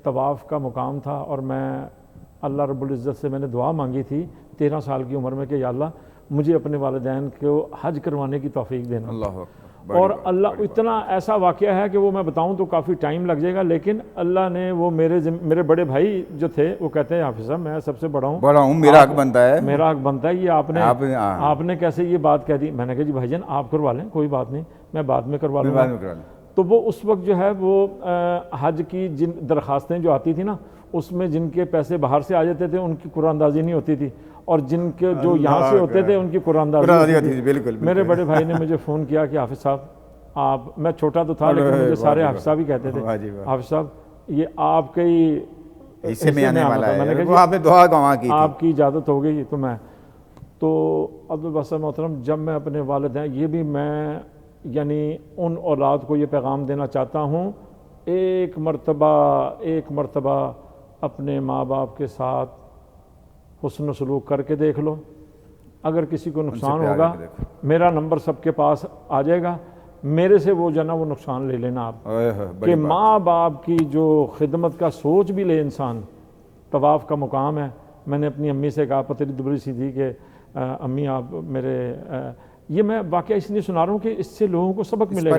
طواف کا مقام تھا اور میں اللہ رب العزت سے میں نے دعا مانگی تھی 13 سال کی عمر میں کہ یا اللہ مجھے اپنے والدین کو حج کروانے کی توفیق دینا. اللہ اکبر. اور اللہ اتنا ایسا واقعہ ہے کہ وہ میں بتاؤں تو کافی ٹائم لگ جائے گا، لیکن اللہ نے وہ میرے بڑے بھائی جو تھے وہ کہتے ہیں حافظ صاحب میں سب سے بڑا ہوں، میرا حق بنتا ہے، میرا حق بنتا ہے، یہ آپ نے کیسے یہ بات کہہ دی؟ میں نے کہا جی بھائی جان آپ کروا لیں، کوئی بات نہیں، میں بعد میں کروا لوں گا. تو وہ اس وقت جو ہے وہ حج کی جن درخواستیں جو آتی تھی نا اس میں جن کے پیسے باہر سے آ جاتے تھے ان کی قرآن اندازی نہیں ہوتی تھی، اور جن کے جو یہاں سے ہوتے تھے ان کی قرآن اندازی ہوتی تھی. بالکل. میرے بڑے بھائی نے مجھے فون کیا کہ حافظ صاحب میں چھوٹا تو تھا لیکن مجھے سارے حافظ صاحب ہی کہتے تھے، حافظ صاحب یہ آپ کے ہی حصے میں آنے والا ہے. میں نے کہا آپ نے دعا کہاں کی تھی؟ آپ کی اجازت ہو گئی تو عبدالباسط محترم جب میں اپنے والدین یہ بھی میں یعنی ان اولاد کو یہ پیغام دینا چاہتا ہوں، ایک مرتبہ اپنے ماں باپ کے ساتھ حسن و سلوک کر کے دیکھ لو. اگر کسی کو نقصان ہوگا میرا نمبر سب کے پاس آ جائے گا، میرے سے وہ جانا وہ نقصان لے لینا آپ کہ ماں باپ کی جو خدمت کا سوچ بھی لے انسان. طواف کا مقام ہے. میں نے اپنی امی سے کہا پتری دبری سی تھی کہ امی آپ میرے یہ میں واقعہ اس لیے سنا رہا ہوں کہ اس سے لوگوں کو سبق ملے گا.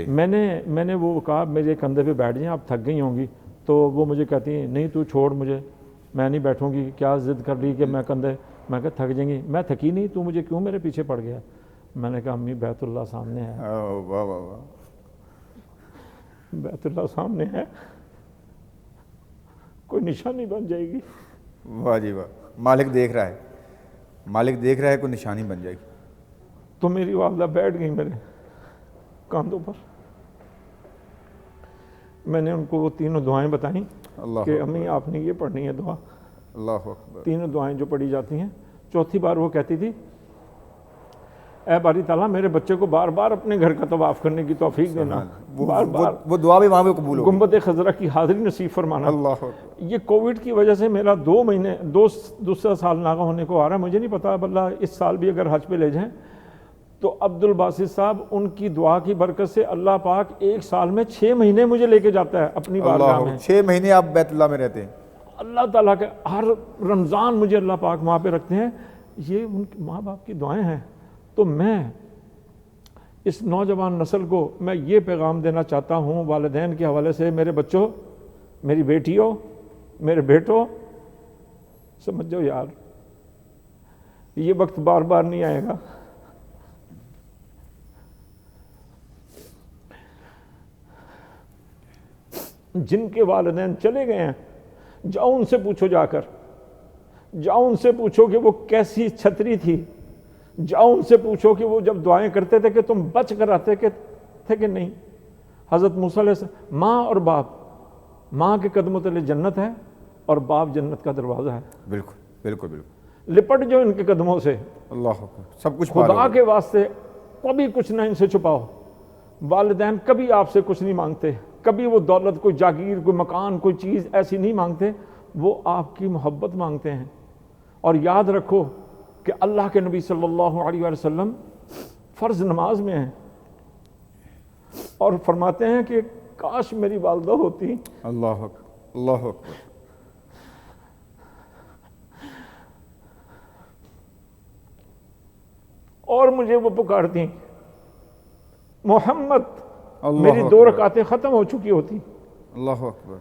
میں نے وہ کہا میرے کندھے پہ بیٹھ جائیں آپ تھک گئی ہوں گی، تو وہ مجھے کہتی ہیں نہیں تو چھوڑ مجھے، میں نہیں بیٹھوں گی، کیا ضد کر لی کہ میں کہا تھک جائیں گی. میں تھکی نہیں، تو مجھے کیوں میرے پیچھے پڑ گیا؟ میں نے کہا امی بیت اللہ سامنے ہے، بیت اللہ سامنے ہے، کوئی نشانی بن جائے گی. واہ جی واہ. مالک دیکھ رہا ہے کوئی نشانی بن جائے گی. تو میری والدہ بیٹھ گئی میرے کاندھوں پر. میں نے ان کو وہ تینوں دعائیں بتائیں کہ امی آپ نے یہ پڑھنی ہے دعا. اللہ اکبر. تینوں دعائیں جو پڑھی جاتی ہیں. چوتھی بار وہ کہتی تھی اے باری تعالیٰ میرے بچے کو بار بار اپنے گھر کا طواف کرنے کی توفیق دینا، بار بار وہ دعا بھی وہاں پہ قبول ہو. گنبد خضرا کی حاضری نصیب فرمانا. اللہ. یہ کووڈ کی وجہ سے میرا دوسرا سال ناغہ ہونے کو آ رہا ہے. مجھے نہیں پتا اب اللہ اس سال بھی اگر حج پہ لے جائیں تو عبدالباسط صاحب ان کی دعا کی برکت سے اللہ پاک ایک سال میں 6 مہینے مجھے لے کے جاتا ہے اپنی بارگاہ میں. 6 مہینے آپ بیت اللہ میں رہتے ہیں. اللہ تعالیٰ کے ہر رمضان مجھے اللہ پاک وہاں پہ رکھتے ہیں. یہ ان کے ماں باپ کی دعائیں ہیں. تو میں اس نوجوان نسل کو میں یہ پیغام دینا چاہتا ہوں والدین کے حوالے سے، میرے بچوں، میری بیٹیوں، میرے بیٹوں، سمجھ جاؤ یار یہ وقت بار بار نہیں آئے گا. جن کے والدین چلے گئے ہیں جاؤ ان سے پوچھو، جاؤ ان سے پوچھو کہ وہ کیسی چھتری تھی. جاؤ ان سے پوچھو کہ وہ جب دعائیں کرتے تھے کہ تم بچ کر آتے تھے کہ نہیں. حضرت موسیٰ علیہ السلام، ماں اور باپ، ماں کے قدموں تلے جنت ہے اور باپ جنت کا دروازہ ہے. بالکل بالکل بالکل. لپٹ جو ان کے قدموں سے. اللہ سب کچھ خدا کے واسطے کبھی کچھ نہ ان سے چھپاؤ. والدین کبھی آپ سے کچھ نہیں مانگتے، کبھی وہ دولت، کوئی جاگیر، کوئی مکان، کوئی چیز ایسی نہیں مانگتے، وہ آپ کی محبت مانگتے ہیں. اور یاد رکھو کہ اللہ کے نبی صلی اللہ علیہ وسلم فرض نماز میں ہیں اور فرماتے ہیں کہ کاش میری والدہ ہوتی. اللہ اکبر. اللہ اکبر. اور مجھے وہ پکارتی محمد. میری 2 رکعتیں ختم ہو چکی ہوتی. اللہ اکبر.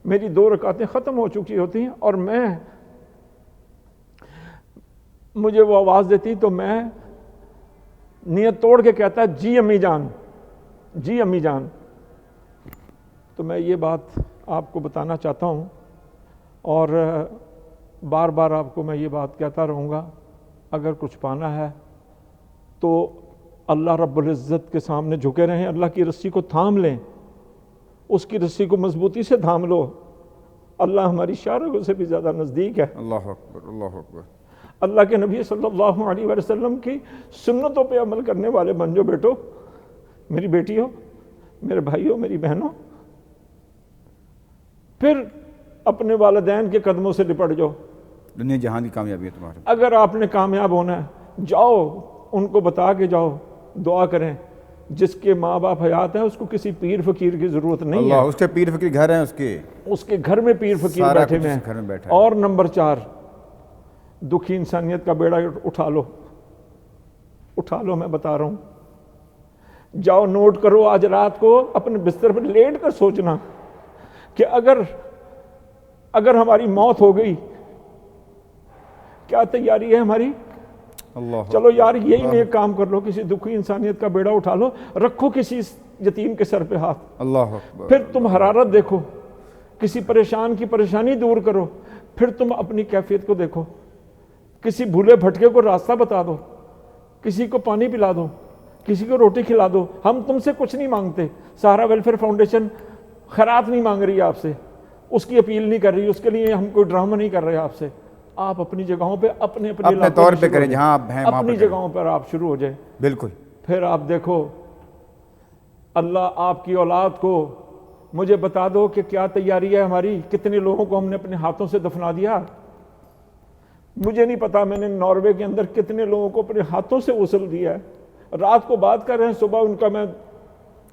میری 2 رکعتیں ختم ہو چکی ہوتی ہیں اور مجھے وہ آواز دیتی تو میں نیت توڑ کے کہتا جی امی جان، جی امی جان. تو میں یہ بات آپ کو بتانا چاہتا ہوں اور بار بار آپ کو میں یہ بات کہتا رہوں گا، اگر کچھ پانا ہے تو اللہ رب العزت کے سامنے جھکے رہیں، اللہ کی رسی کو تھام لیں، اس کی رسی کو مضبوطی سے تھام لو. اللہ ہماری شارگوں سے بھی زیادہ نزدیک ہے. اللہ اکبر. اللہ اکبر. اللہ کے نبی صلی اللہ علیہ وسلم کی سنتوں پہ عمل کرنے والے بن جو بیٹو، میری بیٹی ہو، میرے بھائی ہو، میری بہنوں. پھر اپنے والدین کے قدموں سے لپٹ جاؤ. دنیا جہاں کی کامیابی ہے تمہاری. اگر آپ نے کامیاب ہونا ہے جاؤ ان کو بتا کے جاؤ، دعا کریں جس کے ماں باپ حیات ہیں اس کو کسی پیر فقیر کی ضرورت نہیں ہے. اللہ اس کے پیر فقیر گھر ہیں اس کے گھر میں پیر فقیر سارا بیٹھے کچھ ہوئے اس گھر میں ہیں. بیٹھا ہے. اور نمبر 4 دکھی انسانیت کا بیڑا اٹھا لو. میں بتا رہا ہوں, جاؤ نوٹ کرو آج رات کو اپنے بستر پر لیٹ کر سوچنا کہ اگر ہماری موت ہو گئی کیا تیاری ہے ہماری. اللہ چلو یار یہی نیک کام کر لو, کسی دکھی انسانیت کا بیڑا اٹھا لو, رکھو کسی یتیم کے سر پہ ہاتھ. اللہ اکبر. پھر تم حرارت دیکھو, کسی پریشان کی پریشانی دور کرو. پھر تم اپنی کیفیت کو دیکھو, کسی بھولے بھٹکے کو راستہ بتا دو, کسی کو پانی پلا دو, کسی کو روٹی کھلا دو. ہم تم سے کچھ نہیں مانگتے. سہارا ویلفیئر فاؤنڈیشن خیرات نہیں مانگ رہی آپ سے, اس کی اپیل نہیں کر رہی, اس کے لیے ہم کوئی ڈرامہ نہیں کر رہے آپ سے. آپ اپنی جگہوں پہ اپنے طور پہ کریں جہاں آپ ہیں, اپنی جگہوں پر آپ شروع ہو جائیں. بالکل. پھر آپ دیکھو اللہ آپ کی اولاد کو مجھے بتا دو کہ کیا تیاری ہے ہماری. کتنے لوگوں کو ہم نے اپنے ہاتھوں سے دفنا دیا مجھے نہیں پتا. میں نے ناروے کے اندر کتنے لوگوں کو اپنے ہاتھوں سے غسل دیا ہے. رات کو بات کر رہے ہیں, صبح ان کا میں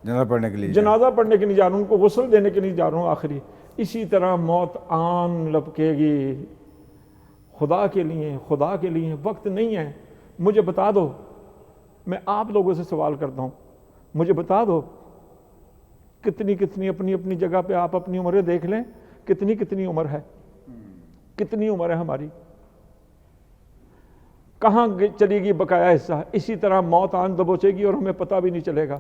جنازہ پڑھنے کے لیے نہیں جا رہا ہوں, ان کو غسل دینے کے لیے جا رہا ہوں آخری. اسی طرح موت آن لپکے گی. خدا کے لیے وقت نہیں ہے. مجھے بتا دو, میں آپ لوگوں سے سوال کرتا ہوں, مجھے بتا دو کتنی اپنی جگہ پہ آپ اپنی عمریں دیکھ لیں, کتنی عمر ہے, کتنی عمر ہے ہماری, کہاں چلی گی بقایا حصہ. اسی طرح موت آن دبوچے گی اور ہمیں پتہ بھی نہیں چلے گا.